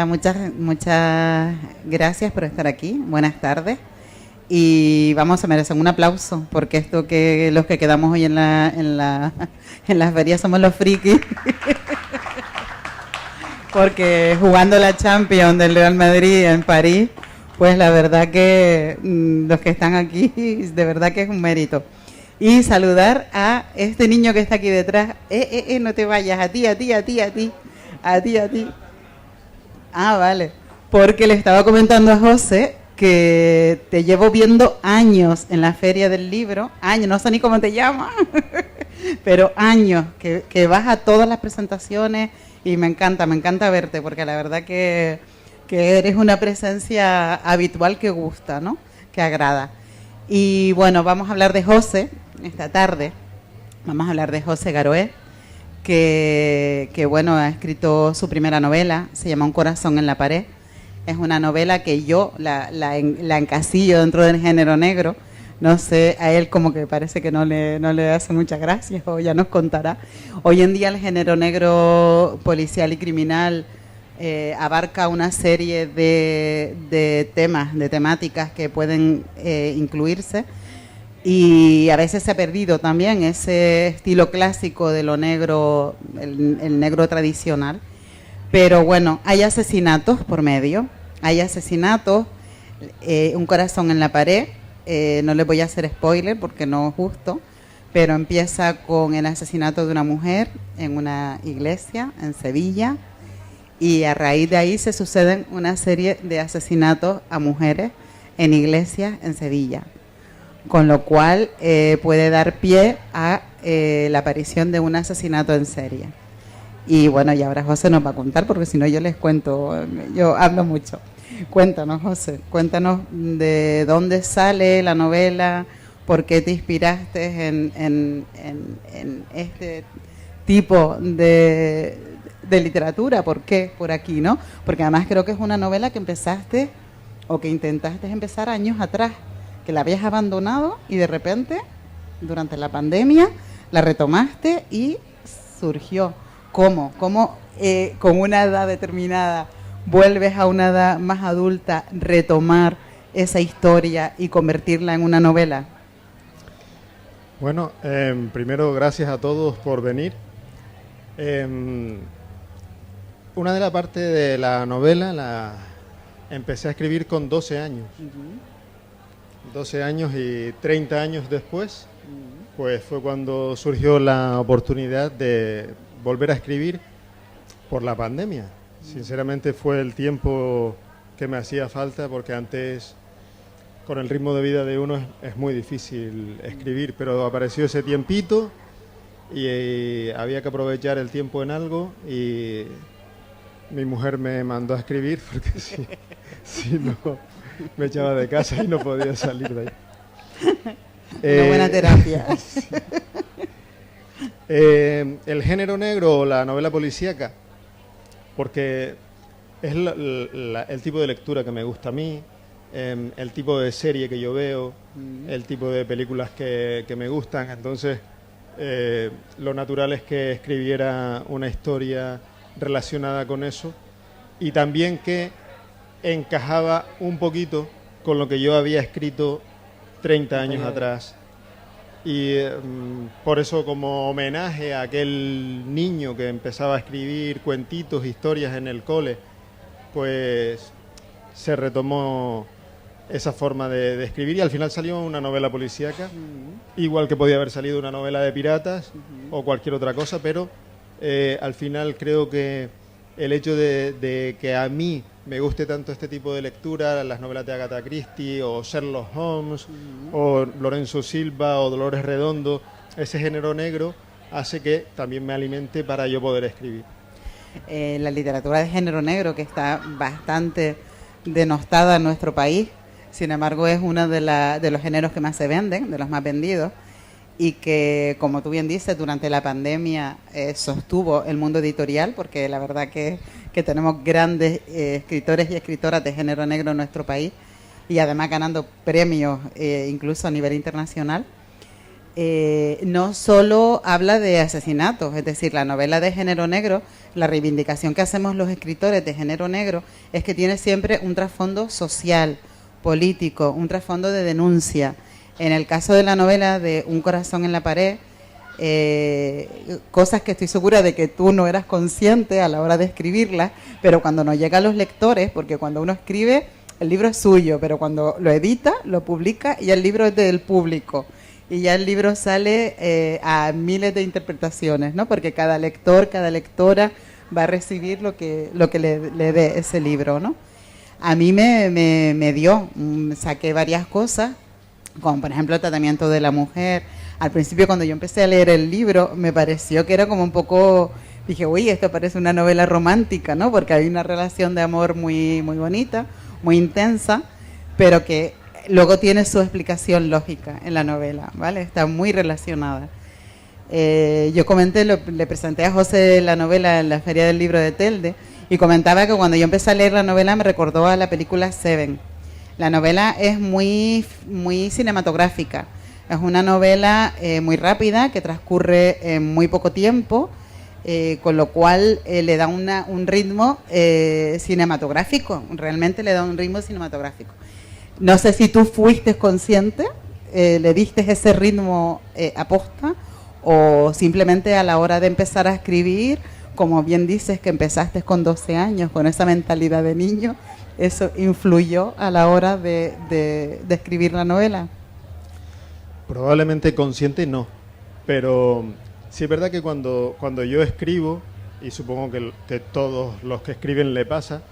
nada, muchas gracias por estar aquí. Buenas tardes. Y vamos a merecer un aplauso, porque esto que los que quedamos hoy en la feria somos los frikis. Porque jugando la Champions del Real Madrid en París, pues la verdad que los que están aquí, de verdad que es un mérito. Y saludar a este niño que está aquí detrás. No te vayas, a ti. Ah, vale. Porque le estaba comentando a José que te llevo viendo años en la Feria del Libro. Años, no sé ni cómo te llamas, pero años, que vas a todas las presentaciones y me encanta verte, porque la verdad que eres una presencia habitual que gusta, ¿no? Que agrada. Y bueno, vamos a hablar de José esta tarde. Vamos a hablar de José Garoé, que bueno, ha escrito su primera novela, se llama Un corazón en la pared. Es una novela que yo la encasillo dentro del género negro. No sé, a él como que parece que no le hace mucha gracia, o ya nos contará. Hoy en día el género negro policial y criminal abarca una serie de temas, de temáticas que pueden incluirse, y a veces se ha perdido también ese estilo clásico de lo negro, el negro tradicional. Pero bueno, hay asesinatos por medio, Un corazón en la pared, no les voy a hacer spoiler porque no es justo, pero empieza con el asesinato de una mujer en una iglesia en Sevilla, y a raíz de ahí se suceden una serie de asesinatos a mujeres en iglesias en Sevilla, con lo cual puede dar pie a la aparición de un asesinato en serie. Y bueno, y ahora José nos va a contar, porque si no yo les cuento, yo hablo mucho. Cuéntanos, José, cuéntanos de dónde sale la novela, por qué te inspiraste en este tipo de literatura, por qué por aquí, ¿no? Porque además creo que es una novela que empezaste o que intentaste empezar años atrás, que la habías abandonado y de repente, durante la pandemia, la retomaste y surgió. ¿Cómo con una edad determinada vuelves a una edad más adulta, retomar esa historia y convertirla en una novela? Bueno, primero gracias a todos por venir. Una de las partes de la novela la empecé a escribir con 12 años. 12 años y 30 años después, pues fue cuando surgió la oportunidad de volver a escribir por la pandemia. Sinceramente fue el tiempo que me hacía falta, porque antes, con el ritmo de vida de uno, es muy difícil escribir, pero apareció ese tiempito y había que aprovechar el tiempo en algo, y mi mujer me mandó a escribir, porque si no me echaba de casa y no podía salir de ahí. Una buena terapia. Sí. El género negro o la novela policíaca, porque es el tipo de lectura que me gusta a mí, el tipo de serie que yo veo, el tipo de películas que me gustan. Entonces, lo natural es que escribiera una historia relacionada con eso, y también que encajaba un poquito con lo que yo había escrito 30 años atrás. Y por eso, como homenaje a aquel niño que empezaba a escribir cuentitos, historias en el cole, pues se retomó esa forma de escribir, y al final salió una novela policíaca, igual que podía haber salido una novela de piratas o cualquier otra cosa, pero al final creo que el hecho de que a mí me guste tanto este tipo de lectura, las novelas de Agatha Christie o Sherlock Holmes o Lorenzo Silva o Dolores Redondo, ese género negro hace que también me alimente para yo poder escribir. La literatura de género negro, que está bastante denostada en nuestro país, sin embargo es uno de los géneros que más se venden, de los más vendidos, y que, como tú bien dices, durante la pandemia sostuvo el mundo editorial, porque la verdad que tenemos grandes escritores y escritoras de género negro en nuestro país, y además ganando premios incluso a nivel internacional. no solo habla de asesinatos, es decir, la novela de género negro, la reivindicación que hacemos los escritores de género negro es que tiene siempre un trasfondo social, político, un trasfondo de denuncia. En el caso de la novela de Un corazón en la pared, cosas que estoy segura de que tú no eras consciente a la hora de escribirla, pero cuando nos llega a los lectores, porque cuando uno escribe, el libro es suyo, pero cuando lo edita, lo publica y el libro es del público. Y ya el libro sale a miles de interpretaciones, ¿no? Porque cada lector, cada lectora va a recibir lo que le dé ese libro, ¿no? A mí me dio, saqué varias cosas, como por ejemplo el tratamiento de la mujer. Al principio, cuando yo empecé a leer el libro, me pareció que era como un poco, dije, uy, esto parece una novela romántica, ¿no? Porque hay una relación de amor muy, muy bonita, muy intensa, pero que luego tiene su explicación lógica en la novela, ¿vale? Está muy relacionada. Yo comenté, le presenté a José la novela en la Feria del Libro de Telde y comentaba que cuando yo empecé a leer la novela me recordó a la película Seven. La novela es muy, muy cinematográfica. Es una novela muy rápida que transcurre en muy poco tiempo, con lo cual le da un ritmo cinematográfico, realmente le da un ritmo cinematográfico. No sé si tú fuiste consciente, le diste ese ritmo aposta o simplemente a la hora de empezar a escribir, como bien dices que empezaste con 12 años, con esa mentalidad de niño, ¿eso influyó a la hora de escribir la novela? Probablemente consciente no, pero sí es verdad que cuando yo escribo, y supongo que todos los que escriben le pasa,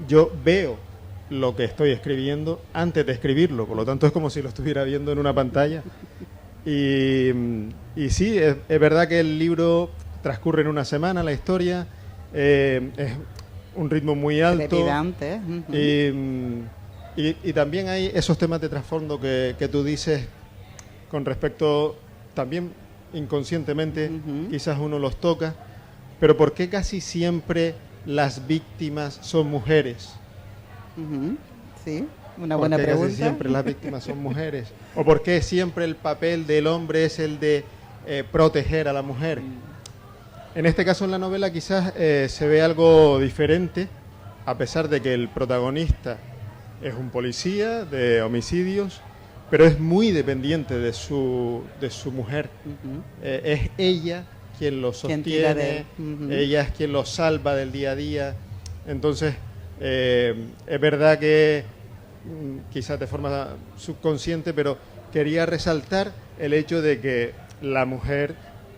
yo veo lo que estoy escribiendo antes de escribirlo, por lo tanto es como si lo estuviera viendo en una pantalla. Y sí, es verdad que el libro transcurre en una semana, la historia, es un ritmo muy alto. Y también hay esos temas de trasfondo que tú dices con respecto, también inconscientemente, quizás uno los toca, pero ¿por qué casi siempre las víctimas son mujeres? Sí, una buena pregunta. ¿Por qué casi siempre las víctimas son mujeres? ¿O por qué siempre el papel del hombre es el de proteger a la mujer? En este caso, en la novela, quizás se ve algo diferente, a pesar de que el protagonista es un policía de homicidios, pero es muy dependiente de su mujer. Es ella quien lo sostiene, ella es quien lo salva del día a día. Entonces, es verdad que quizás de forma subconsciente, pero quería resaltar el hecho de que la mujer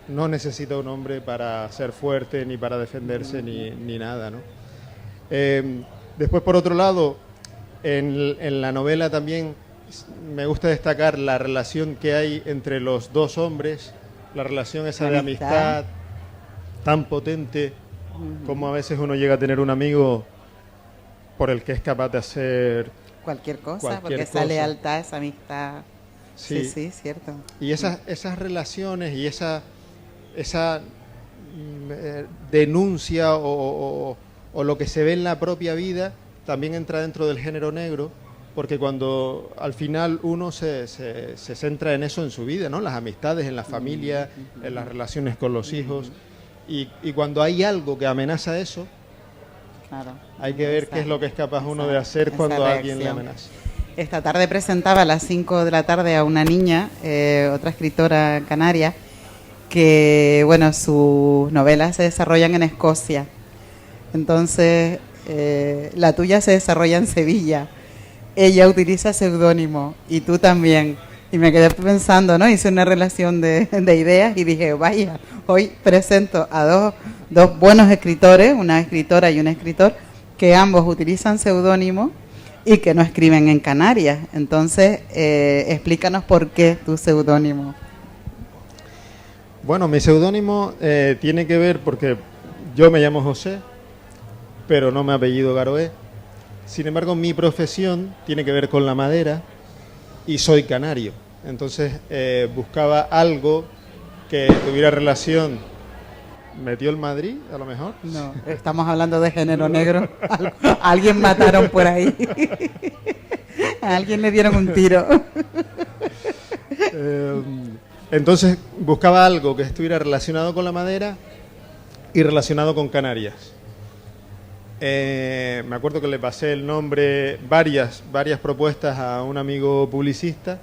no necesita un hombre para ser fuerte, ni para defenderse, ni nada, ¿no? Después, por otro lado, en la novela también me gusta destacar la relación que hay entre los dos hombres, la relación esa de amistad tan potente, como a veces uno llega a tener un amigo por el que es capaz de hacer cualquier cosa, porque esa lealtad, esa amistad. Sí, sí, cierto. Y esas relaciones y esa denuncia o lo que se ve en la propia vida también entra dentro del género negro, porque cuando al final uno se centra en eso en su vida, ¿no? Las amistades, en la familia, en las relaciones con los hijos, y cuando hay algo que amenaza eso, claro, hay que ver qué es lo que es capaz uno de hacer cuando alguien le amenaza. Esta tarde presentaba a las 5 de la tarde a una niña, otra escritora canaria, que, bueno, sus novelas se desarrollan en Escocia. Entonces, la tuya se desarrolla en Sevilla. Ella utiliza seudónimo y tú también. Y me quedé pensando, ¿no? Hice una relación de ideas y dije, vaya, hoy presento a dos buenos escritores, una escritora y un escritor, que ambos utilizan seudónimo y que no escriben en Canarias. Entonces, explícanos por qué tu seudónimo. Bueno, mi seudónimo tiene que ver porque yo me llamo José, pero no me apellido Garoé. Sin embargo, mi profesión tiene que ver con la madera y soy canario. Entonces, buscaba algo que tuviera relación. ¿Metió el Madrid, a lo mejor? No, estamos hablando de género negro. Alguien mataron por ahí. A alguien le dieron un tiro. Entonces buscaba algo que estuviera relacionado con la madera y relacionado con Canarias. Me acuerdo que le pasé el nombre, varias propuestas a un amigo publicista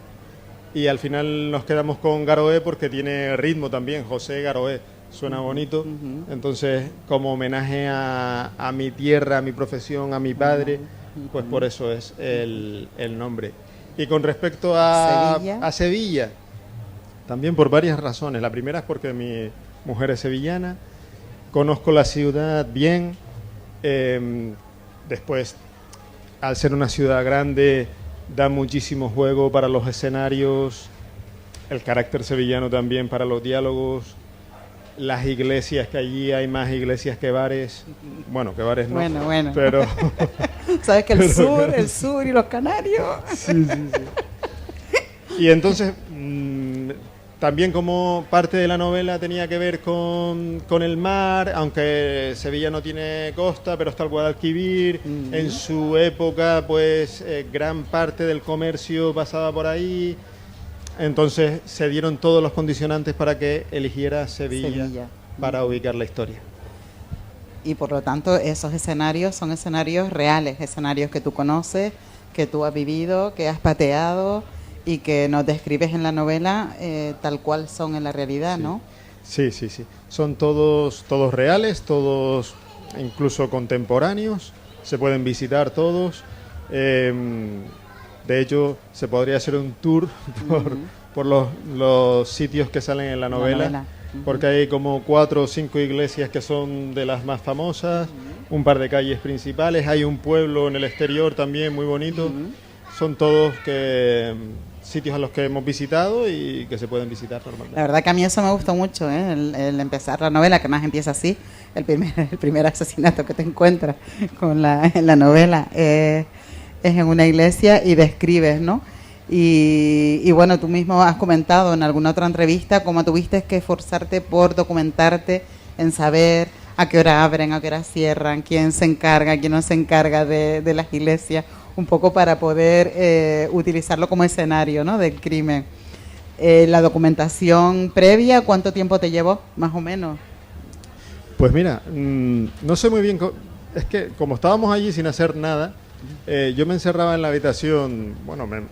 y al final nos quedamos con Garoé porque tiene ritmo también, José Garoé, suena bonito. Entonces, como homenaje a mi tierra, a mi profesión, a mi padre, pues por eso es el nombre. Y con respecto a Sevilla, también por varias razones. La primera es porque mi mujer es sevillana, conozco la ciudad bien. Después, al ser una ciudad grande, da muchísimo juego para los escenarios, el carácter sevillano también para los diálogos, las iglesias, que allí hay más iglesias que bares. Bueno, que bares no. Bueno. Pero sabes que el sur y los canarios. Sí. Y entonces también como parte de la novela tenía que ver con el mar, aunque Sevilla no tiene costa, pero está el Guadalquivir. En su época, pues gran parte del comercio pasaba por ahí. Entonces se dieron todos los condicionantes para que eligiera Sevilla. Para ubicar la historia. Y por lo tanto esos escenarios son escenarios reales, escenarios que tú conoces, que tú has vivido, que has pateado y que nos describes en la novela tal cual son en la realidad, sí. ¿no? Sí. Son todos reales, todos incluso contemporáneos, se pueden visitar todos. De hecho, se podría hacer un tour por los sitios que salen en la novela. Porque hay como 4 o 5 iglesias que son de las más famosas, un par de calles principales, hay un pueblo en el exterior también muy bonito. Son todos sitios a los que hemos visitado y que se pueden visitar normalmente. La verdad que a mí eso me gustó mucho, el empezar la novela, que más empieza así, el primer asesinato que te encuentras en la novela es en una iglesia y describes, ¿no? Y bueno, tú mismo has comentado en alguna otra entrevista cómo tuviste que esforzarte por documentarte en saber a qué hora abren, a qué hora cierran, quién se encarga, quién no se encarga de las iglesias, un poco para poder utilizarlo como escenario, ¿no?, del crimen. La documentación previa, ¿cuánto tiempo te llevó, más o menos? Pues mira, no sé muy bien, es que como estábamos allí sin hacer nada, yo me encerraba en la habitación,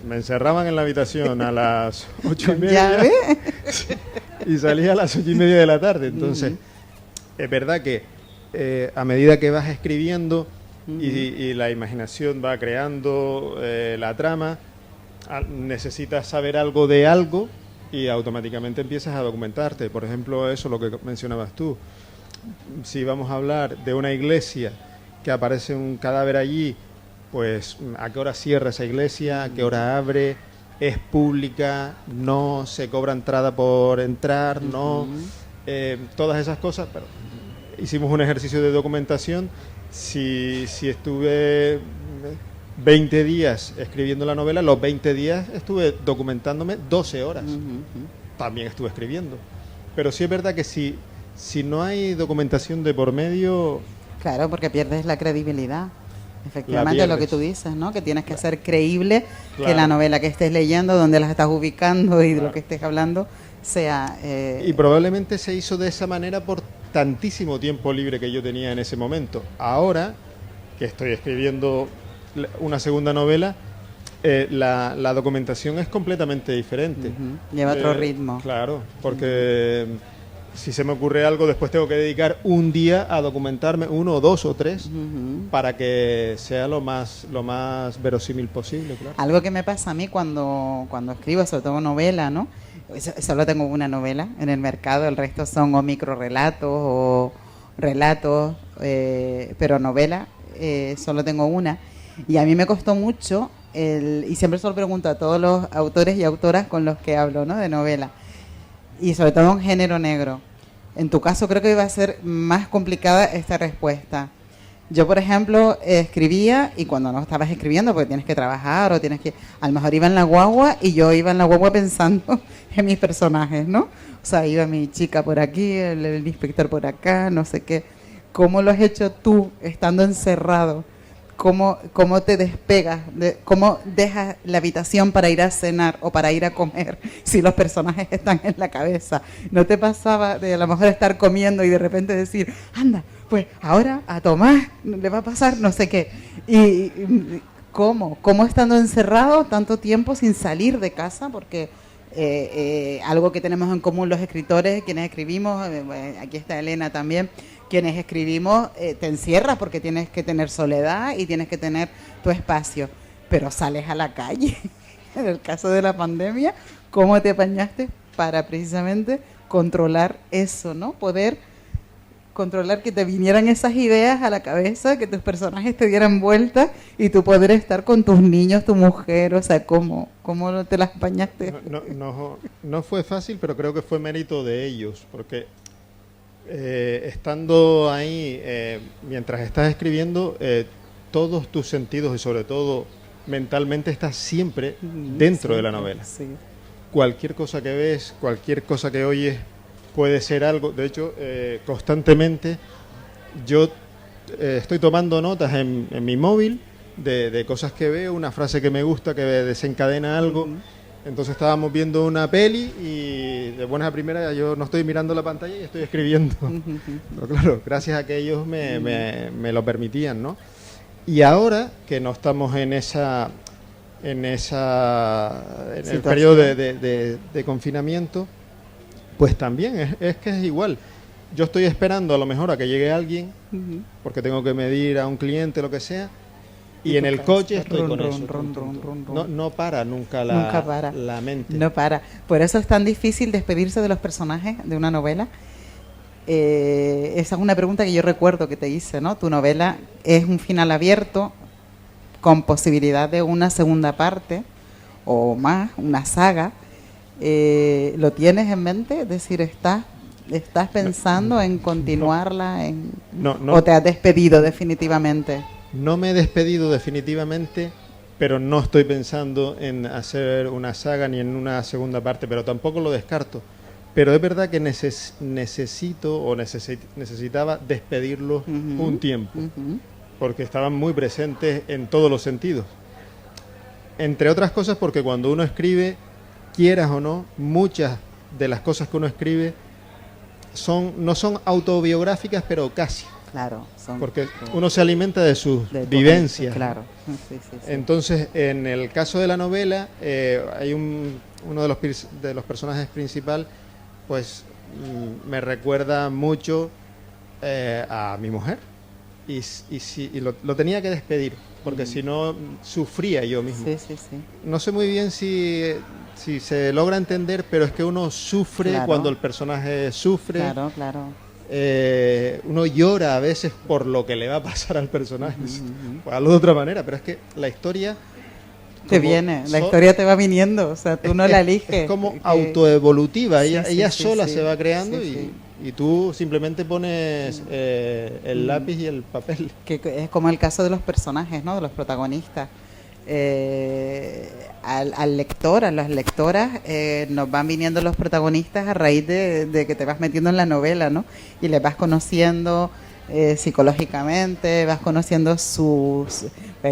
me encerraban en la habitación a las 8:30 y salía a las 8:30 de la tarde. Entonces, es verdad que a medida que vas escribiendo y la imaginación va creando la trama, necesitas saber algo de algo y automáticamente empiezas a documentarte. Por ejemplo, eso, lo que mencionabas tú. Si vamos a hablar de una iglesia que aparece un cadáver allí, pues a qué hora cierra esa iglesia, a qué hora abre, es pública, no se cobra entrada por entrar, no, todas esas cosas. Pero hicimos un ejercicio de documentación. Si estuve 20 días escribiendo la novela, los 20 días estuve documentándome 12 horas. También estuve escribiendo. Pero sí es verdad que si no hay documentación de por medio... Claro, porque pierdes la credibilidad. Efectivamente, lo que tú dices, ¿no? Que tienes que hacer creíble que la novela que estés leyendo, donde las estás ubicando y de lo que estés hablando, sea... Y probablemente se hizo de esa manera por tantísimo tiempo libre que yo tenía en ese momento. Ahora, que estoy escribiendo una segunda novela, la documentación es completamente diferente. Lleva otro ritmo. Claro, porque... Si se me ocurre algo, después tengo que dedicar un día a documentarme, 1 o 2 o 3, para que sea lo más verosímil posible. Claro. Algo que me pasa a mí cuando escribo, sobre todo novela, ¿no? Solo tengo una novela en el mercado, el resto son o microrelatos o relatos, pero novela solo tengo una. Y a mí me costó mucho, y siempre se lo pregunto a todos los autores y autoras con los que hablo, ¿no?, de novela. Y sobre todo en género negro. En tu caso creo que iba a ser más complicada esta respuesta. Yo, por ejemplo, escribía y cuando no estabas escribiendo, porque tienes que trabajar o tienes que... A lo mejor iba en la guagua y yo iba en la guagua pensando en mis personajes, ¿no? O sea, iba mi chica por aquí, el inspector por acá, no sé qué. ¿Cómo lo has hecho tú estando encerrado cómo te despegas, cómo dejas la habitación para ir a cenar o para ir a comer si los personajes están en la cabeza. ¿No te pasaba de a lo mejor estar comiendo y de repente decir, anda, pues ahora a Tomás le va a pasar no sé qué? Y ¿cómo estando encerrado tanto tiempo sin salir de casa? Porque algo que tenemos en común los escritores, quienes escribimos, aquí está Elena también, quienes escribimos, te encierras porque tienes que tener soledad y tienes que tener tu espacio, pero sales a la calle. En el caso de la pandemia, ¿cómo te apañaste para precisamente controlar eso, ¿no? Poder controlar que te vinieran esas ideas a la cabeza, que tus personajes te dieran vueltas y tú poder estar con tus niños, tu mujer, o sea, ¿cómo te las apañaste? No fue fácil, pero creo que fue mérito de ellos, porque estando ahí, mientras estás escribiendo, todos tus sentidos y sobre todo mentalmente estás siempre dentro de la novela. Sí. Cualquier cosa que ves, cualquier cosa que oyes puede ser algo. De hecho, constantemente yo estoy tomando notas en mi móvil de cosas que veo, una frase que me gusta, que desencadena algo. Entonces estábamos viendo una peli y de buenas a primeras yo no estoy mirando la pantalla y estoy escribiendo. Pero claro, gracias a que ellos me lo permitían, ¿no? Y ahora que no estamos en el periodo de confinamiento, pues también es que es igual. Yo estoy esperando a lo mejor a que llegue alguien, porque tengo que medir a un cliente, lo que sea, y en el coche estoy con eso. No para nunca la mente. No para. Por eso es tan difícil despedirse de los personajes de una novela. Esa es una pregunta que yo recuerdo que te hice, ¿no? Tu novela es un final abierto con posibilidad de una segunda parte o más, una saga. ¿Lo tienes en mente? Es decir, ¿estás pensando en continuarla? ¿O te has despedido definitivamente? No me he despedido definitivamente, pero no estoy pensando en hacer una saga ni en una segunda parte, pero tampoco lo descarto. Pero es verdad que necesitaba despedirlos un tiempo, porque estaban muy presentes en todos los sentidos. Entre otras cosas porque cuando uno escribe, quieras o no, muchas de las cosas que uno escribe no son autobiográficas, pero casi. Claro. Porque uno se alimenta de sus vivencias. Claro. Sí. Entonces, en el caso de la novela, hay uno de los personajes principales, pues me recuerda mucho a mi mujer. Y lo tenía que despedir, porque si no, sufría yo mismo. Sí. No sé muy bien si se logra entender, pero es que uno sufre cuando el personaje sufre. Claro. Uno llora a veces por lo que le va a pasar al personaje, pues hablo de otra manera, pero es que la historia la historia te va viniendo, o sea, tú no la eliges. Es como autoevolutiva, ella sola se va creando y tú simplemente pones el lápiz y el papel. Que es como el caso de los personajes, ¿no? De los protagonistas. Al lector, a las lectoras, nos van viniendo los protagonistas a raíz de que te vas metiendo en la novela, ¿no? Y les vas conociendo psicológicamente, vas conociendo sus...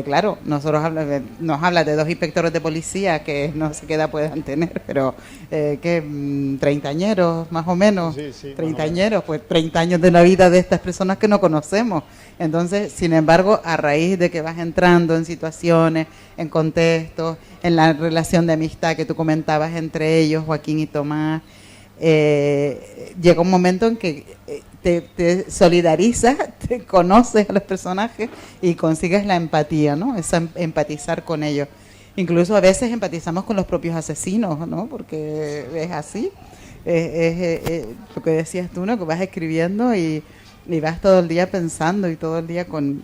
claro, nos habla de dos inspectores de policía que no sé qué edad puedan tener, pero treintañeros más o menos, treintañeros, pues 30 años de la vida de estas personas que no conocemos. Entonces, sin embargo, a raíz de que vas entrando en situaciones, en contextos, en la relación de amistad que tú comentabas entre ellos, Joaquín y Tomás, llega un momento en que te solidarizas, te conoces a los personajes y consigues la empatía, ¿no? Empatizar con ellos. Incluso a veces empatizamos con los propios asesinos, ¿no? Porque es así. Lo que decías tú, ¿no? Que vas escribiendo y vas todo el día pensando y todo el día con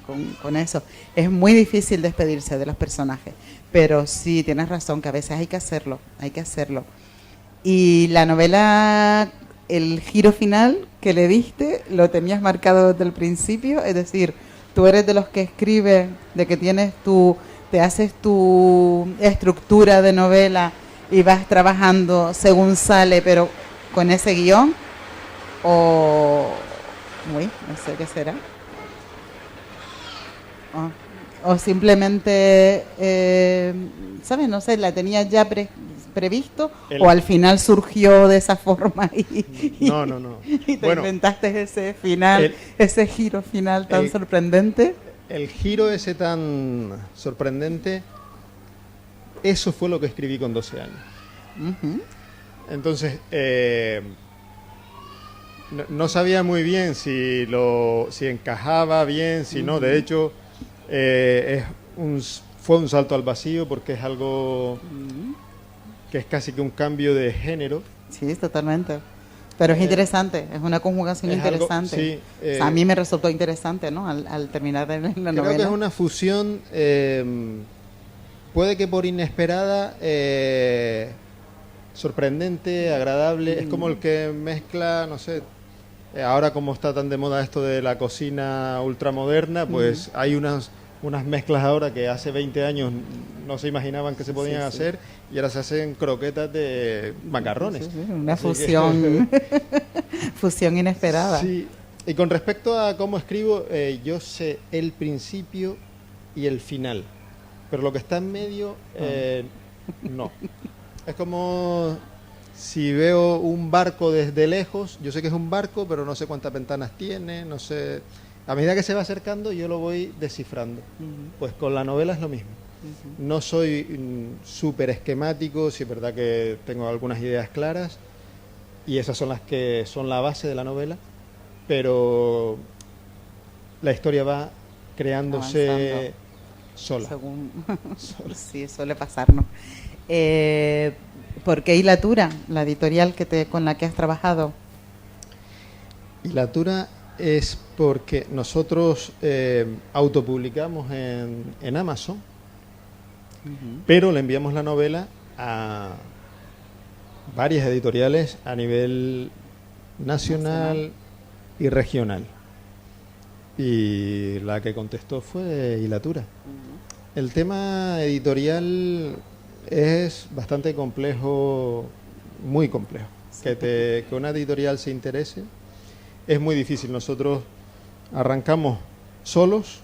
eso. Es muy difícil despedirse de los personajes, pero sí, tienes razón, que a veces hay que hacerlo. Y la novela, el giro final que le diste, lo tenías marcado desde el principio, es decir, tú eres de los que escribe, de que te haces tu estructura de novela y vas trabajando según sale, pero con ese guión, o... no sé qué será. o simplemente, ¿sabes? No sé, la tenías ya previsto o al final surgió de esa forma No. y te inventaste ese final, ese giro final tan sorprendente. El giro ese tan sorprendente, eso fue lo que escribí con 12 años. Uh-huh. Entonces, no sabía muy bien si encajaba bien, si no. De hecho, fue un salto al vacío porque es algo que es casi que un cambio de género. Sí, totalmente. Pero es interesante, es una conjugación interesante. Algo, sí, o sea, a mí me resultó interesante, ¿no? Al terminar de la novela. Creo que es una fusión, puede que por inesperada, sorprendente, agradable. Es como el que mezcla, no sé, ahora como está tan de moda esto de la cocina ultramoderna, pues hay unas mezclas ahora que hace 20 años no se imaginaban que se podían hacer y ahora se hacen croquetas de macarrones. Sí, una fusión, fusión inesperada. Sí, y con respecto a cómo escribo, yo sé el principio y el final, pero lo que está en medio, no. Es como si veo un barco desde lejos, yo sé que es un barco, pero no sé cuántas ventanas tiene, no sé. A medida que se va acercando, yo lo voy descifrando. Pues con la novela es lo mismo. No soy súper esquemático, sí es verdad que tengo algunas ideas claras, y esas son las que son la base de la novela, pero la historia va creándose sola. Sí, suele pasarnos. ¿Por qué Hilatura, la editorial con la que has trabajado? Hilatura es porque nosotros autopublicamos en Amazon, pero le enviamos la novela a varias editoriales a nivel nacional y regional. Y la que contestó fue Hilatura. El tema editorial es bastante complejo, muy complejo. Que una editorial se interese es muy difícil. Nosotros arrancamos solos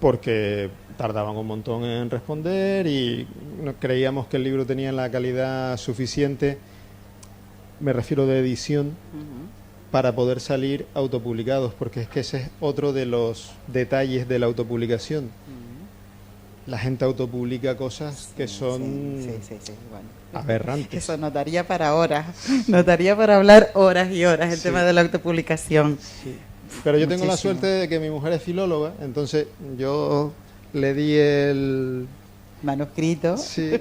porque tardaban un montón en responder y creíamos que el libro tenía la calidad suficiente, me refiero de edición, para poder salir autopublicados, porque es que ese es otro de los detalles de la autopublicación. La gente autopublica cosas que son bueno, aberrantes. Eso nos daría para horas, nos daría para hablar horas y horas el tema de la autopublicación. Sí. Pero yo tengo la suerte de que mi mujer es filóloga, entonces yo le di el manuscrito. Sí,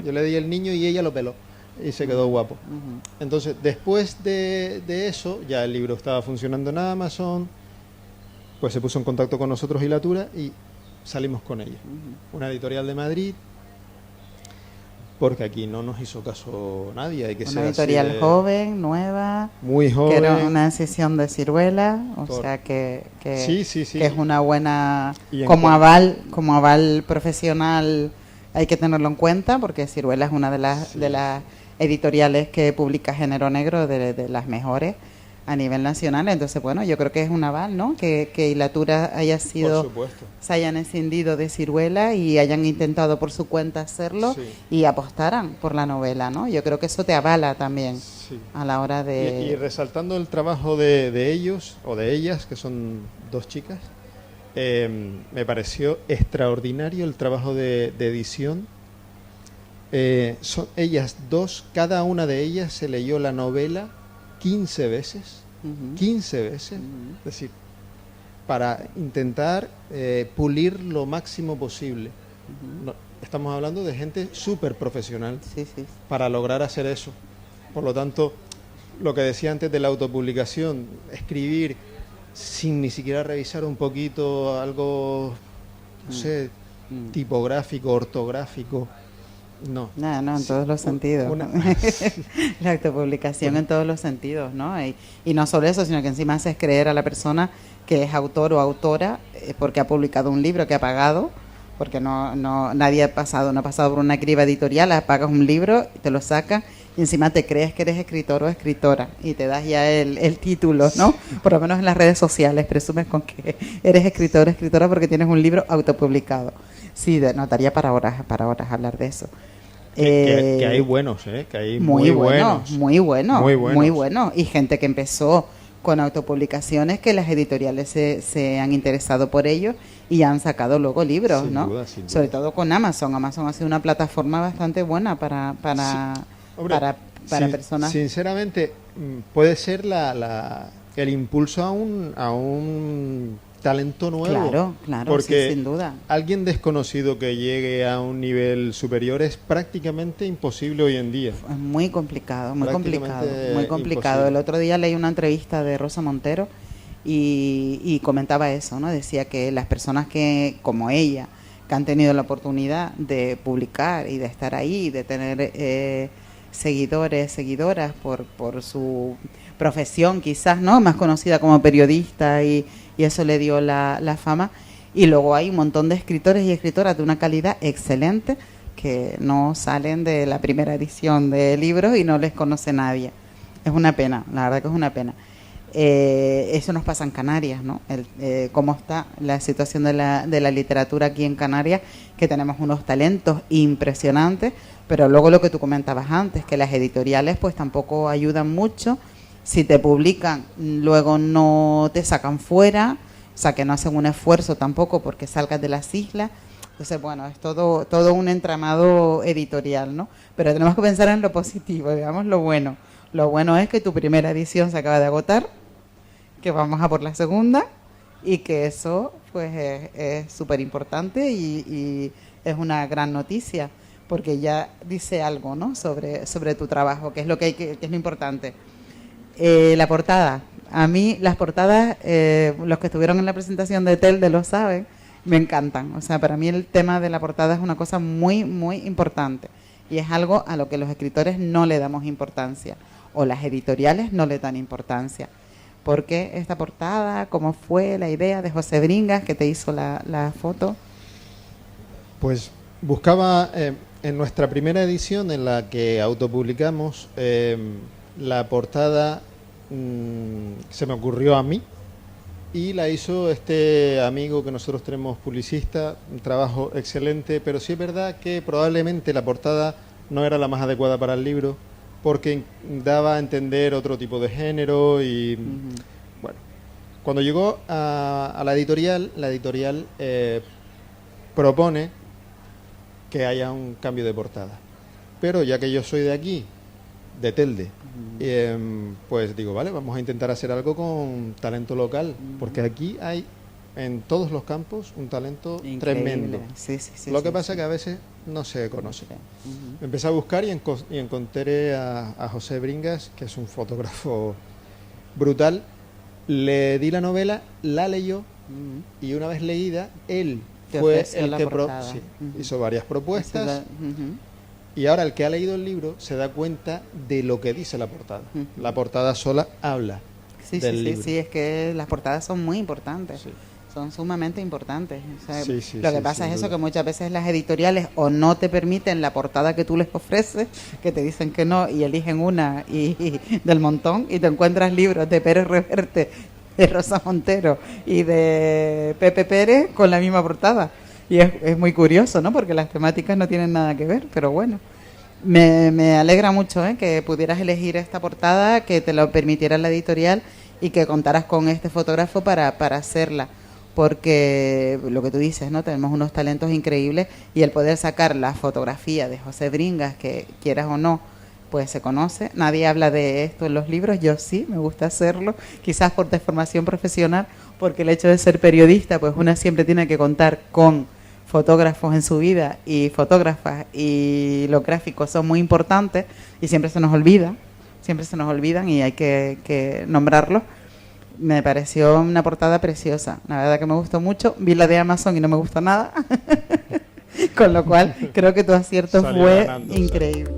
yo le di el niño y ella lo peló y se quedó guapo. Entonces, después de eso, ya el libro estaba funcionando en Amazon, pues se puso en contacto con nosotros Hilatura y salimos con ella. Una editorial de Madrid, porque aquí no nos hizo caso nadie. Hay que una editorial joven, nueva, muy joven, que era una decisión de Ciruela, o sea que es una buena, como aval profesional, hay que tenerlo en cuenta, porque Ciruela es una de las editoriales que publica género negro, de las mejores a nivel nacional. Entonces, bueno, yo creo que es un aval, ¿no? Que Hilatura se hayan escindido de Ciruela y hayan intentado por su cuenta hacerlo y apostaran por la novela, ¿no? Yo creo que eso te avala también a la hora de... Y resaltando el trabajo de ellos o de ellas, que son dos chicas, me pareció extraordinario el trabajo de edición. Son ellas dos, cada una de ellas se leyó la novela 15 veces, 15 veces, es decir, para intentar pulir lo máximo posible. No, estamos hablando de gente súper profesional para lograr hacer eso. Por lo tanto, lo que decía antes de la autopublicación, escribir sin ni siquiera revisar un poquito algo, no sé, tipográfico, ortográfico. No, en todos los sentidos. La autopublicación en todos los sentidos, ¿no? Y no solo eso, sino que encima haces creer a la persona que es autor o autora porque ha publicado un libro que ha pagado, porque nadie no ha pasado por una criba editorial, pagas un libro, te lo sacan y encima te crees que eres escritor o escritora y te das ya el título, ¿no? Por lo menos en las redes sociales presumes con que eres escritor o escritora porque tienes un libro autopublicado. Sí, notaría para horas hablar de eso. Que hay buenos, que hay muy buenos. Muy buenos. Y gente que empezó con autopublicaciones que las editoriales se han interesado por ellos y han sacado luego libros, sin ¿no? Duda. Sobre todo con Amazon. Amazon ha sido una plataforma bastante buena para personas. Sinceramente, puede ser el impulso a un talento nuevo. Claro, porque sí, sin duda. Alguien desconocido que llegue a un nivel superior es prácticamente imposible hoy en día. Es muy complicado. Imposible. El otro día leí una entrevista de Rosa Montero y comentaba eso, ¿no? Decía que las personas que, como ella, que han tenido la oportunidad de publicar y de estar ahí, de tener seguidores, seguidoras por su profesión quizás, ¿no? Más conocida como periodista y eso le dio la fama. Y luego hay un montón de escritores y escritoras de una calidad excelente que no salen de la primera edición de libros y no les conoce nadie. Es una pena, la verdad que es una pena. Eso nos pasa en Canarias, ¿no? Cómo está la situación de la literatura aquí en Canarias, que tenemos unos talentos impresionantes, pero luego lo que tú comentabas antes, que las editoriales pues tampoco ayudan mucho. Si te publican, luego no te sacan fuera, o sea que no hacen un esfuerzo tampoco porque salgas de las islas. Entonces, bueno, es todo un entramado editorial, ¿no? Pero tenemos que pensar en lo positivo, digamos, lo bueno. Lo bueno es que tu primera edición se acaba de agotar, que vamos a por la segunda y que eso pues es súper importante y es una gran noticia porque ya dice algo, ¿no? sobre tu trabajo, que es lo que es lo importante. La portada. A mí las portadas, los que estuvieron en la presentación de Telde lo saben, me encantan. O sea, para mí el tema de la portada es una cosa muy, muy importante. Y es algo a lo que los escritores no le damos importancia. O las editoriales no le dan importancia. ¿Por qué esta portada? ¿Cómo fue la idea de José Bringas, que te hizo la foto? Pues buscaba, en nuestra primera edición en la que autopublicamos, la portada se me ocurrió a mí y la hizo este amigo que nosotros tenemos, publicista, un trabajo excelente, pero sí es verdad que probablemente la portada no era la más adecuada para el libro porque daba a entender otro tipo de género y bueno, cuando llegó a la editorial propone que haya un cambio de portada, pero ya que yo soy de aquí, de Telde, pues digo, vale, vamos a intentar hacer algo con talento local, porque aquí hay en todos los campos un talento increíble, tremendo. Sí, lo que pasa es que a veces no se conoce. Empecé a buscar y encontré a José Bringas, que es un fotógrafo brutal. Le di la novela, la leyó y una vez leída, él fue el que hizo varias propuestas. Y ahora el que ha leído el libro se da cuenta de lo que dice la portada. La portada sola habla del libro. Sí, es que las portadas son muy importantes. Sí. Son sumamente importantes. O sea, lo que pasa es eso, que muchas veces las editoriales o no te permiten la portada que tú les ofreces, que te dicen que no y eligen una y del montón y te encuentras libros de Pérez Reverte, de Rosa Montero y de Pepe Pérez con la misma portada. Y es muy curioso, ¿no? Porque las temáticas no tienen nada que ver, pero bueno. Me alegra mucho que pudieras elegir esta portada, que te lo permitiera la editorial y que contaras con este fotógrafo para hacerla. Porque lo que tú dices, ¿no? Tenemos unos talentos increíbles y el poder sacar la fotografía de José Bringas, que quieras o no, pues se conoce. Nadie habla de esto en los libros, yo sí, me gusta hacerlo, quizás por deformación profesional, porque el hecho de ser periodista, pues una siempre tiene que contar con fotógrafos en su vida y fotógrafas, y los gráficos son muy importantes y siempre se nos olvidan y hay que nombrarlos. Me pareció una portada preciosa, la verdad que me gustó mucho. Vi la de Amazon y no me gustó nada, con lo cual creo que tu acierto fue increíble.